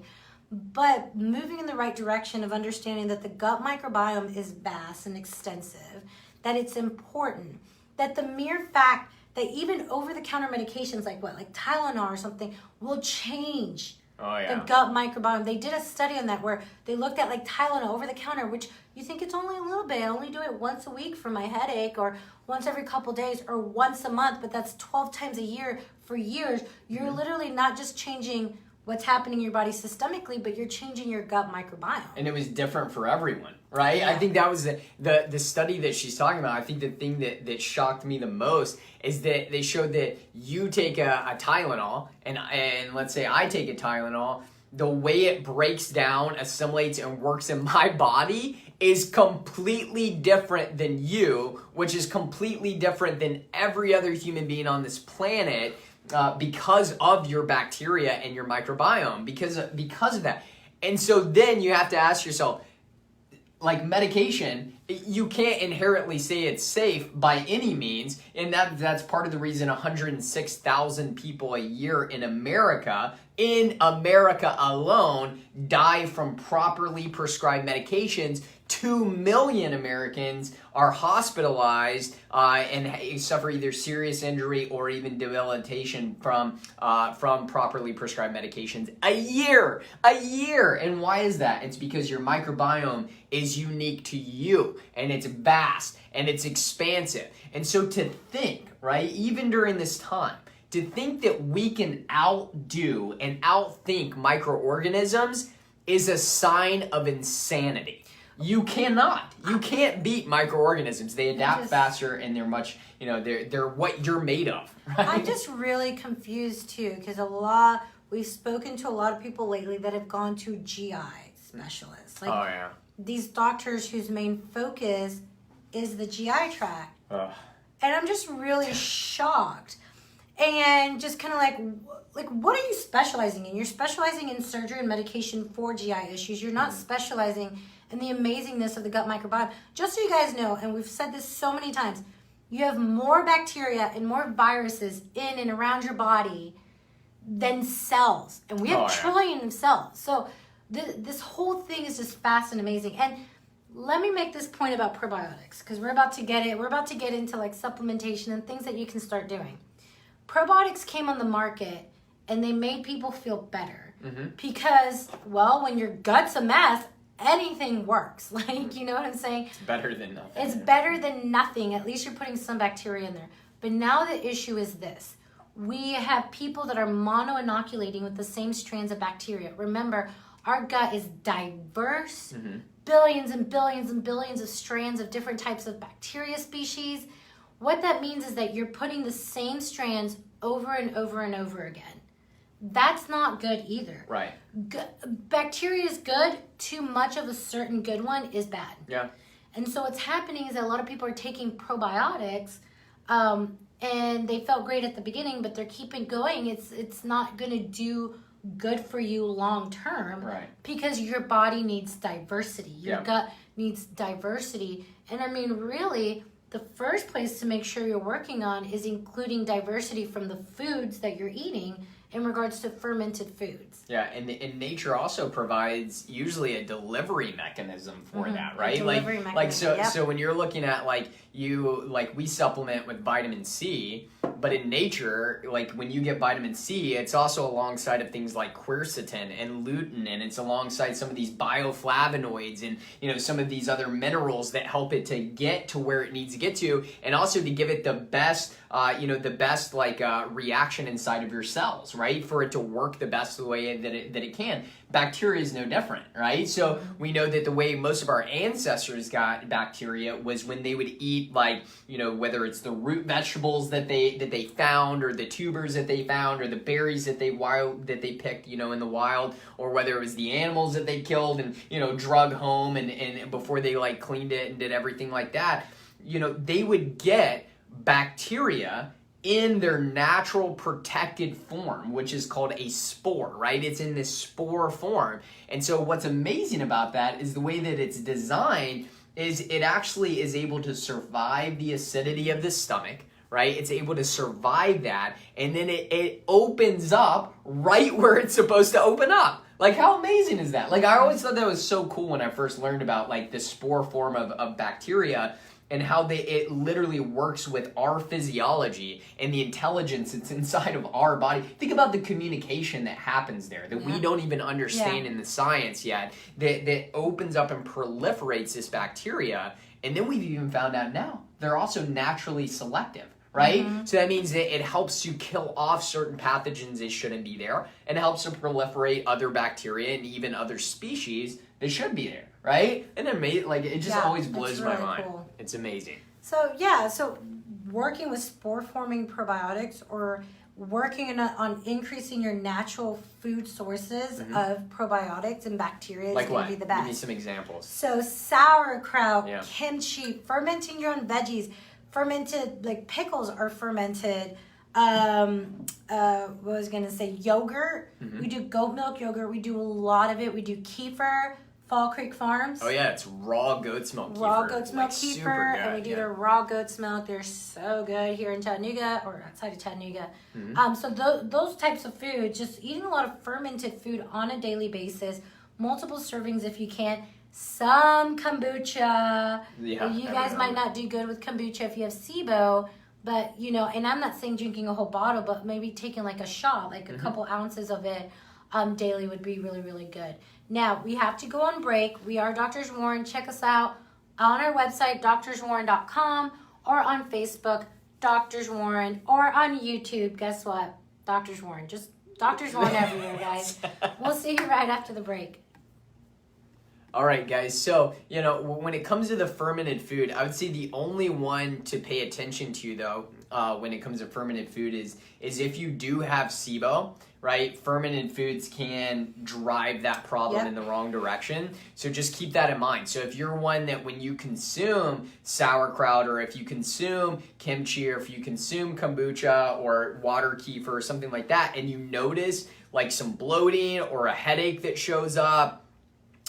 C: But moving in the right direction of understanding that the gut microbiome is vast and extensive, that it's important, that the mere fact that even over-the-counter medications like Tylenol or something will change the gut microbiome. They did a study on that where they looked at like Tylenol over-the-counter, which you think it's only a little bit. I only do it once a week for my headache, or once every couple days, or once a month, but that's 12 times a year for years. You're literally not just changing what's happening in your body systemically, but you're changing your gut microbiome.
B: And it was different for everyone, right? Yeah. I think that was the study that she's talking about. I think the thing that shocked me the most is that they showed that you take a Tylenol, and let's say I take a Tylenol, the way it breaks down, assimilates, and works in my body is completely different than you, which is completely different than every other human being on this planet. Because of your bacteria and your microbiome, because of that. And so then you have to ask yourself, like medication, you can't inherently say it's safe by any means, and that's part of the reason 106,000 people a year in America alone die from properly prescribed medications. 2 million Americans are hospitalized and suffer either serious injury or even debilitation from properly prescribed medications a year. And why is that? It's because your microbiome is unique to you, and it's vast and it's expansive. And so to think, right, even during this time, to think that we can outdo and outthink microorganisms is a sign of insanity. You cannot. You can't beat microorganisms. They adapt faster, and they're much, they're what you're made of. Right?
C: I'm just really confused too, because we've spoken to a lot of people lately that have gone to GI specialists. Like, these doctors whose main focus is the GI tract. And I'm just really shocked. And just kind of like, what are you specializing in? You're specializing in surgery and medication for GI issues. You're not specializing in the amazingness of the gut microbiome. Just so you guys know, and we've said this so many times, you have more bacteria and more viruses in and around your body than cells. And we have trillions of cells. So this whole thing is just fast and amazing. And let me make this point about probiotics, because we're about to get into like supplementation and things that you can start doing. Probiotics came on the market and they made people feel better because, well, when your gut's a mess, anything works. Like, you know what I'm saying?
B: It's better than nothing.
C: It's better than nothing. At least you're putting some bacteria in there. But now the issue is this. We have people that are mono-inoculating with the same strands of bacteria. Remember, our gut is diverse. Billions and billions and billions of strands of different types of bacteria species. What that means is that you're putting the same strands over and over and over again. That's not good either.
B: Right.
C: Bacteria is good. Too much of a certain good one is bad.
B: Yeah.
C: And so what's happening is that a lot of people are taking probiotics, and they felt great at the beginning, but they're keeping going. It's not going to do good for you long term.
B: Right.
C: Because your body needs diversity. Your gut needs diversity. And I mean, really, the first place to make sure you're working on is including diversity from the foods that you're eating in regards to fermented foods. Yeah, and nature also provides usually a delivery mechanism for that, right?
B: So when you're looking at we supplement with vitamin C, but in nature, like when you get vitamin C, it's also alongside of things like quercetin and lutein, and it's alongside some of these bioflavonoids and some of these other minerals that help it to get to where it needs to get to, and also to give it the best reaction inside of your cells, right? For it to work the best the way that it can. bacteria is no different, right? So we know that the way most of our ancestors got bacteria was when they would eat, like, you know, whether it's the root vegetables that they found, or the tubers that they found, or the berries that they picked, you know, in the wild, or whether it was the animals that they killed and, you know, drug home and before they like cleaned it and did everything like that, you know, they would get bacteria in their natural protected form, which is called a spore, right? It's in this spore form. And so what's amazing about that is the way that it's designed is it actually is able to survive the acidity of the stomach, right? It's able to survive that, and then it opens up right where it's supposed to open up. Like, how amazing is that? Like, I always thought that was so cool when I first learned about, like, the spore form of bacteria, and how it literally works with our physiology and the intelligence that's inside of our body. Think about the communication that happens there that we don't even understand in the science yet, that opens up and proliferates this bacteria. And then we've even found out now they're also naturally selective, right? So that means that it helps to kill off certain pathogens that shouldn't be there, and helps to proliferate other bacteria and even other species that should be there, right? And it just always blows my mind. Cool. It's amazing.
C: So working with spore-forming probiotics, or working on increasing your natural food sources of probiotics and bacteria is going to be the best.
B: Give me some examples.
C: So sauerkraut, kimchi, fermenting your own veggies, fermented, like pickles are fermented. What was I going to say? Yogurt. We do goat milk yogurt. We do a lot of it. We do kefir. Fall Creek Farms.
B: Oh yeah, it's raw goat's milk kefir.
C: Raw goat's milk kefir, and we do the raw goat's milk. They're so good here in Chattanooga, or outside of Chattanooga. So those types of food, just eating a lot of fermented food on a daily basis, multiple servings if you can. Some kombucha. Yeah, you guys might not do good with kombucha if you have SIBO, but you know, and I'm not saying drinking a whole bottle, but maybe taking like a shot, like a couple ounces of it daily would be really, really good. Now, we have to go on break. We are Doctors Warren. Check us out on our website, doctorswarren.com, or on Facebook, Doctors Warren, or on YouTube. Guess what? Doctors Warren. Just Doctors Warren everywhere, guys. We'll see you right after the break.
B: All right, guys. So, you know, when it comes to the fermented food, I would say the only one to pay attention to, though, when it comes to fermented food is if you do have SIBO, right? Fermented foods can drive that problem in the wrong direction. So just keep that in mind. So if you're one that when you consume sauerkraut, or if you consume kimchi, or if you consume kombucha or water kefir or something like that, and you notice like some bloating or a headache that shows up,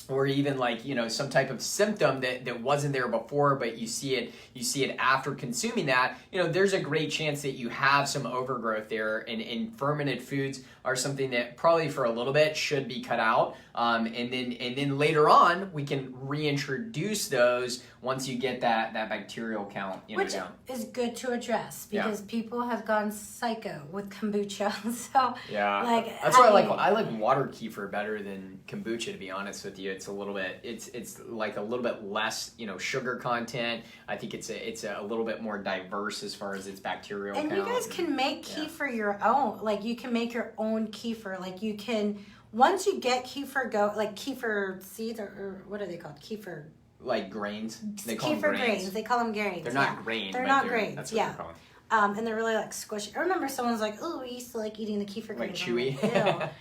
B: or even like, you know, some type of symptom that wasn't there before, but you see it after consuming that, you know, there's a great chance that you have some overgrowth there, and fermented foods are something that probably for a little bit should be cut out. And then later on, we can reintroduce those once you get that bacterial count, you know,
C: which
B: down.
C: Is good to address, because people have gone psycho with kombucha. So like,
B: that's why I like water kefir better than kombucha, to be honest with you. It's a little bit it's like a little bit less, you know, sugar content. I think it's a little bit more diverse as far as its bacterial count.
C: And you guys can make kefir your own. Like, you can make your own kefir. Like, you can, once you get kefir seeds, or what are they called? Kefir.
B: Like grains. They call
C: kefir
B: them grains.
C: They call them grains.
B: They're not grains.
C: They're not grains.
B: That's what they're called.
C: And they're really like squishy. I remember someone's like, "Oh, we used to like eating the kefir grains."
B: Like chewy.
C: Like,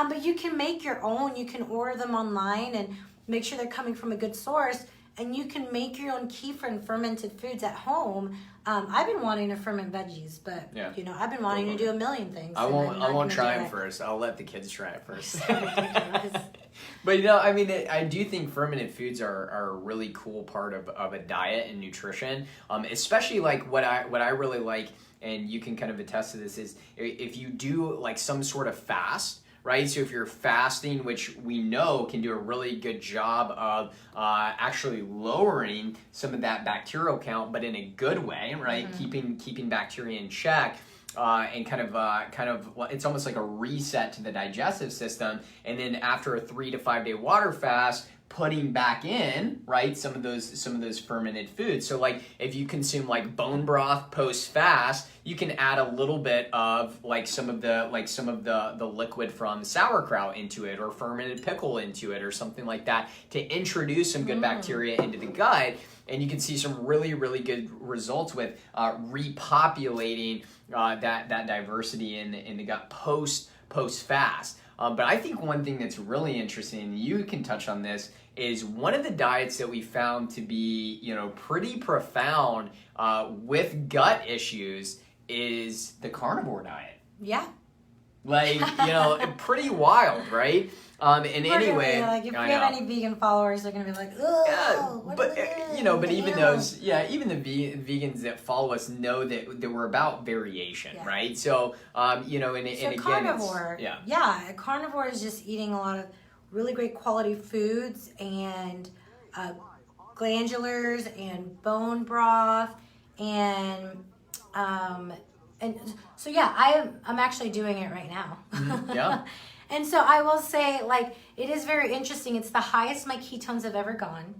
C: but you can make your own. You can order them online and make sure they're coming from a good source. And you can make your own kefir and fermented foods at home. I've been wanting to ferment veggies, but you know, I've been wanting to do a million things.
B: I won't try them first. I'll let the kids try it first. But you know, I mean, I do think fermented foods are a really cool part of a diet and nutrition. Especially like what I really like, and you can kind of attest to this, is if you do like some sort of fast. Right, so if you're fasting, which we know can do a really good job of actually lowering some of that bacterial count, but in a good way, right? Keeping bacteria in check, and kind of it's almost like a reset to the digestive system. And then after a 3 to 5 day water fast, putting back in, right, some of those fermented foods. So like if you consume like bone broth post fast, you can add a little bit of like some of the liquid from sauerkraut into it, or fermented pickle into it, or something like that, to introduce some good bacteria into the gut. And you can see some really, really good results with repopulating that diversity in the gut post fast. But I think one thing that's really interesting, and you can touch on this, is one of the diets that we found to be, pretty profound with gut issues is the carnivore diet.
C: Yeah.
B: Like, pretty wild, right? Anyway,
C: like if you have any vegan followers, they're gonna be like, "Oh,
B: yeah, but but even those, even the vegans that follow us know that we're about variation, right? So, and again,
C: carnivore, a carnivore is just eating a lot of really great quality foods and glandulars and bone broth and so I'm actually doing it right now.
B: Yeah.
C: And so I will say, like, it is very interesting. It's the highest my ketones have ever gone.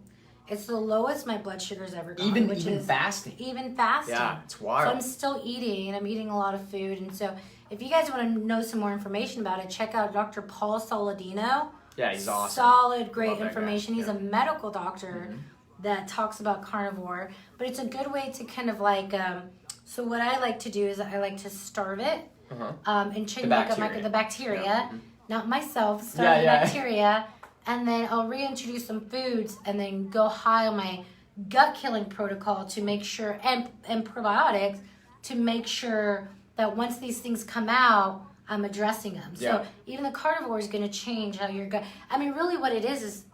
C: It's the lowest my blood sugar's ever gone.
B: Even fasting.
C: Even fasting.
B: Yeah, it's wild.
C: So I'm still eating, and I'm eating a lot of food. And so if you guys want to know some more information about it, check out Dr. Paul Soladino.
B: Yeah, he's awesome.
C: Solid, great information. He's a medical doctor that talks about carnivore. But it's a good way to kind of like, so what I like to do is I like to starve it and change the bacteria.
B: Yeah.
C: Not myself, starve the bacteria, and then I'll reintroduce some foods and then go high on my gut killing protocol to make sure, and probiotics, to make sure that once these things come out, I'm addressing them. So even the carnivore is going to change how your gut, really what it is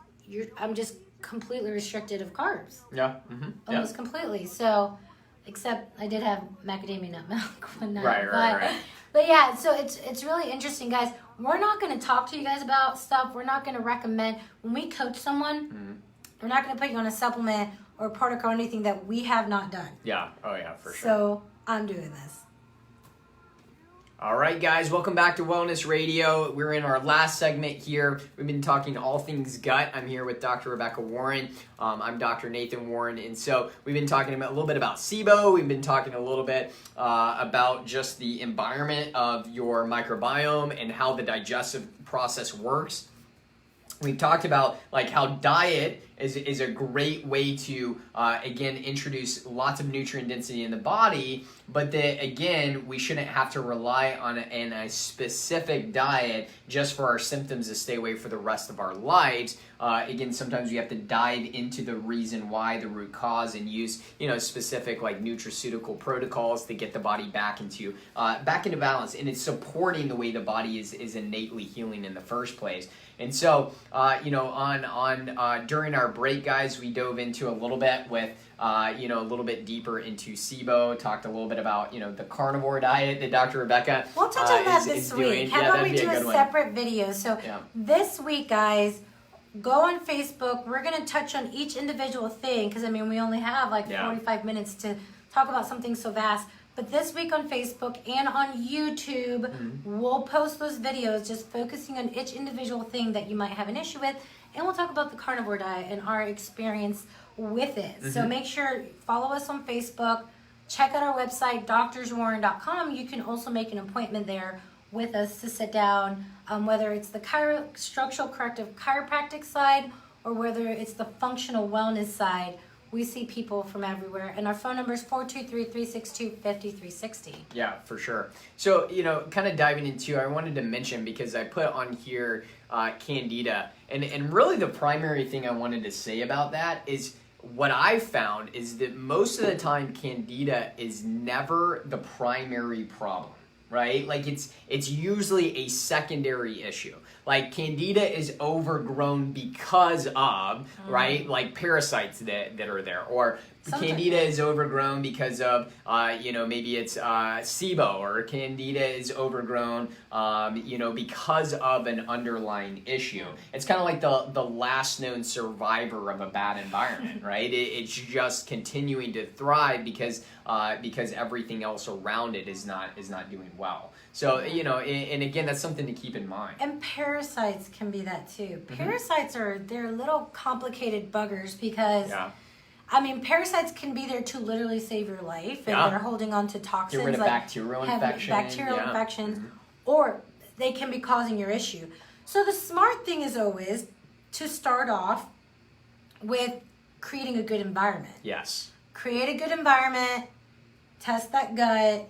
C: I'm just completely restricted of carbs.
B: Yeah.
C: Almost completely. So, except I did have macadamia nut milk one night.
B: Right.
C: But yeah, so it's really interesting, guys. We're not going to talk to you guys about stuff. We're not going to recommend. When we coach someone, we're not going to put you on a supplement or a protocol or anything that we have not done.
B: Yeah. Oh, yeah, for sure.
C: So I'm doing this.
B: All right, guys, welcome back to Wellness Radio. We're in our last segment here. We've been talking all things gut. I'm here with Dr. Rebecca Warren. I'm Dr. Nathan Warren. And so we've been talking a little bit about SIBO. We've been talking a little bit about just the environment of your microbiome and how the digestive process works. We've talked about like how diet is a great way to, again, introduce lots of nutrient density in the body, but that, again, we shouldn't have to rely on a specific diet just for our symptoms to stay away for the rest of our lives. Again, sometimes we have to dive into the reason why, the root cause, and use, specific like nutraceutical protocols to get the body back into balance, and it's supporting the way the body is innately healing in the first place. And so, during our break, guys, we dove into a little bit with, a little bit deeper into SIBO, talked a little bit about, the carnivore diet that Dr. Rebecca
C: We'll touch on that this week. How about we do a separate video? So this week, guys, go on Facebook. We're going to touch on each individual thing because, we only have 45 minutes to talk about something so vast. But this week on Facebook and on YouTube, we'll post those videos just focusing on each individual thing that you might have an issue with. And we'll talk about the carnivore diet and our experience with it. So make sure, follow us on Facebook. Check out our website, doctorswarren.com. You can also make an appointment there with us to sit down, whether it's the structural corrective chiropractic side or whether it's the functional wellness side. We see people from everywhere, and our phone number is 423-362-5360.
B: Yeah, for sure. So, kind of diving into, I wanted to mention, because I put on here Candida, and really the primary thing I wanted to say about that is what I've found is that most of the time Candida is never the primary problem, right? Like it's usually a secondary issue. Like Candida is overgrown because of, right, like parasites that are there, or Candida is overgrown because of, maybe it's SIBO, or Candida is overgrown, because of an underlying issue. It's kind of like the last known survivor of a bad environment, right? It's just continuing to thrive because everything else around it is not doing well. So, and again, that's something to keep in mind.
C: And parasites can be that too. Parasites they're little complicated buggers because, parasites can be there to literally save your life, and they're holding on to toxins.
B: Get rid of
C: like
B: bacterial infections,
C: or they can be causing your issue. So the smart thing is always to start off with creating a good environment.
B: Yes.
C: Create a good environment, test that gut,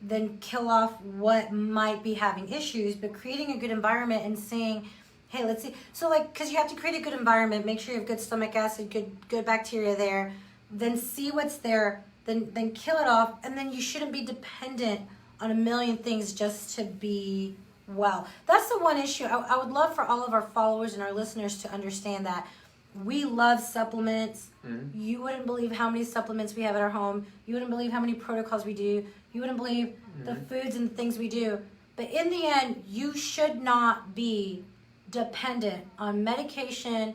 C: then kill off what might be having issues, but creating a good environment and saying, hey, let's see. So because you have to create a good environment, make sure you have good stomach acid, good bacteria there, then see what's there, then kill it off, and then you shouldn't be dependent on a million things just to be well. That's the one issue. I would love for all of our followers and our listeners to understand that we love supplements. You wouldn't believe how many supplements we have at our home. You wouldn't believe how many protocols we do. You wouldn't believe the foods and things we do. But in the end, you should not be dependent on medication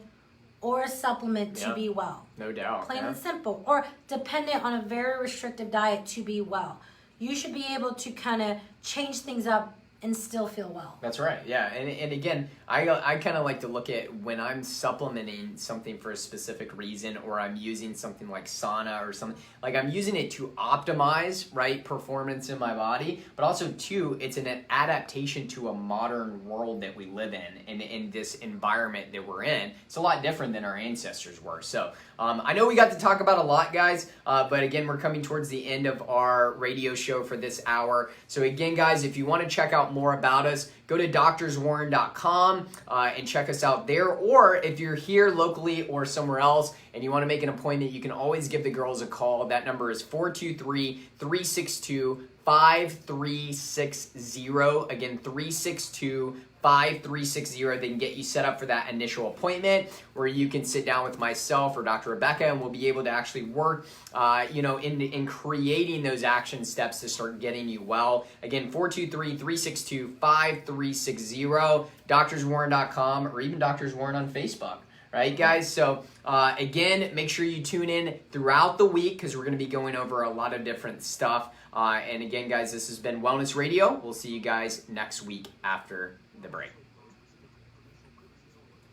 C: or a supplement to be well.
B: No doubt.
C: Plain and simple. Or dependent on a very restrictive diet to be well. You should be able to kind of change things up and still feel well.
B: That's right. Yeah. And again, I kind of like to look at when I'm supplementing something for a specific reason, or I'm using something like sauna or something, like I'm using it to optimize, right, performance in my body, but also too, it's an adaptation to a modern world that we live in, and in this environment that we're in. It's a lot different than our ancestors were. So I know we got to talk about a lot, guys, but again, we're coming towards the end of our radio show for this hour. So again, guys, if you want to check out more about us, go to doctorswarren.com and check us out there. Or if you're here locally or somewhere else and you want to make an appointment, you can always give the girls a call. That number is 423-362-5360. Again, 362-5360. They can get you set up for that initial appointment where you can sit down with myself or Dr. Rebecca, and we'll be able to actually work, in creating those action steps to start getting you well. Again, 423-362-5360, doctorswarren.com, or even Drs. Warren on Facebook. Right, guys? So, again, make sure you tune in throughout the week because we're going to be going over a lot of different stuff. And again, guys, this has been Wellness Radio. We'll see you guys next week after the break.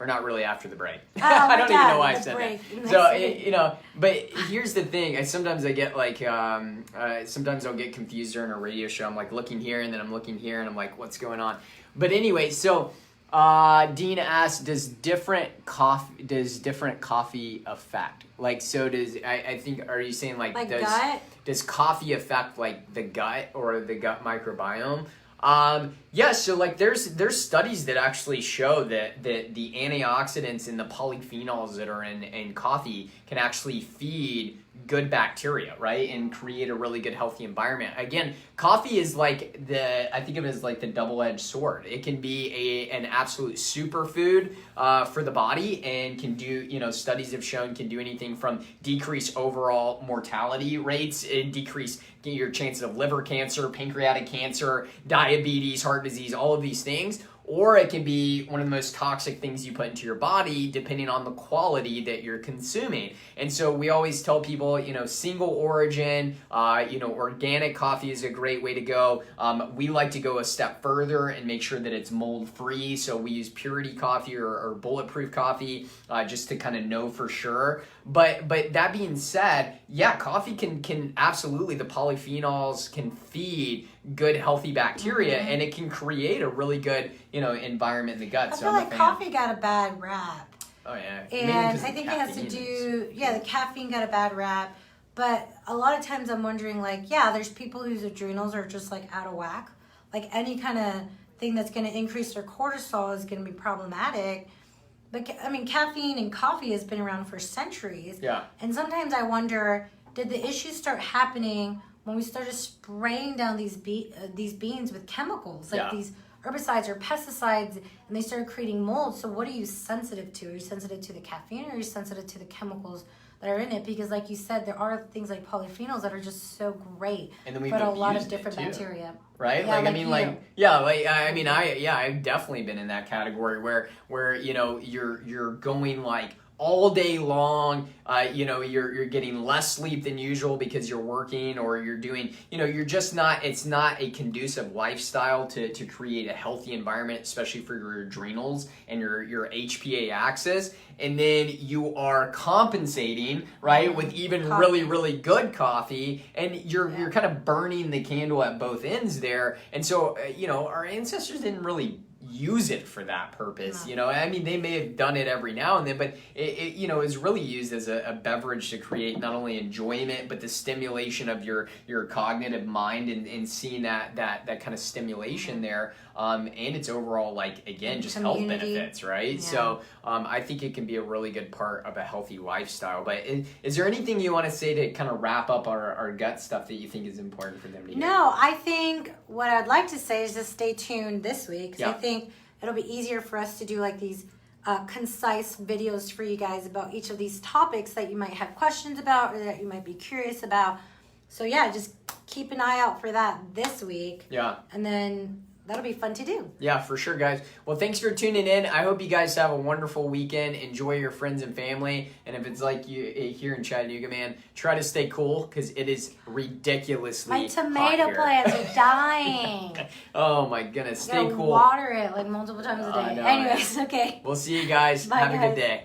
B: Or not really after the break. I don't even know why I said that. So, but here's the thing. Sometimes I get sometimes I'll get confused during a radio show. I'm like looking here and then I'm looking here and I'm like, what's going on? But anyway, so Dean asked, does different coffee affect? Like, so does, I think, are you saying does coffee affect like the gut or the gut microbiome? Yeah, so there's studies that actually show that the antioxidants and the polyphenols that are in coffee can actually feed good bacteria, right? And create a really good healthy environment. Again, coffee is I think of it as like the double-edged sword. It can be an absolute superfood for the body and can do, studies have shown can do anything from decrease overall mortality rates, and decrease your chances of liver cancer, pancreatic cancer, diabetes, heart disease, all of these things. Or it can be one of the most toxic things you put into your body depending on the quality that you're consuming. And so we always tell people, single origin, organic coffee is a great way to go. We like to go a step further and make sure that it's mold free. So we use purity coffee or bulletproof coffee just to kind of know for sure. But that being said, yeah, coffee can absolutely, the polyphenols can feed good healthy bacteria, and it can create a really good environment in the gut.
C: I feel like coffee got a bad rap.
B: Oh yeah,
C: and I think it has to do the caffeine got a bad rap. But a lot of times I'm wondering, there's people whose adrenals are just out of whack. Like any kind of thing that's going to increase their cortisol is going to be problematic. But caffeine and coffee has been around for centuries. Yeah. And sometimes I wonder, did the issues start happening when we started spraying down these beans with chemicals, these herbicides or pesticides, and they started creating mold? So what are you sensitive to? Are you sensitive to the caffeine, or are you sensitive to the chemicals that are in it, because like you said, there are things like polyphenols that are just so great
B: And then we've
C: for a lot of
B: abused it,
C: different
B: too.
C: bacteria.
B: Right?
C: Yeah,
B: Like, I
C: like
B: mean,
C: you.
B: like, I've definitely been in that category where you know, you're going like all day long, you're getting less sleep than usual because you're working, or you're doing, you're just not, it's not a conducive lifestyle to create a healthy environment, especially for your adrenals and your HPA axis. And then you are compensating, right, with even
C: Coffee.
B: really, really good coffee, and you're kind of burning the candle at both ends there. And so, our ancestors didn't really use it for that purpose.
C: No.
B: I mean, they may have done it every now and then, but it is really used as a beverage to create not only enjoyment, but the stimulation of your cognitive mind, and seeing that kind of stimulation there, and its overall, like, again, just
C: Community.
B: health benefits, right?
C: Yeah.
B: So I think it can be a really good part of a healthy lifestyle. But is there anything you want to say to kind of wrap up our gut stuff that you think is important for them to hear?
C: No, I think what I'd like to say is just stay tuned this week, because I think it'll be easier for us to do like these concise videos for you guys about each of these topics that you might have questions about, or that you might be curious about. So yeah, just keep an eye out for that this week.
B: Yeah.
C: And then that'll be fun to do.
B: Yeah, for sure, guys. Well, thanks for tuning in. I hope you guys have a wonderful weekend. Enjoy your friends and family. And if it's like you here in Chattanooga, man, try to stay cool, because it is ridiculously
C: My tomato
B: hot here.
C: plants are dying.
B: Oh, my goodness.
C: You
B: Stay
C: gotta
B: cool.
C: water it like multiple times a day.
B: I know.
C: Anyways, okay.
B: We'll see you guys.
C: Bye,
B: Have a
C: guys.
B: good day.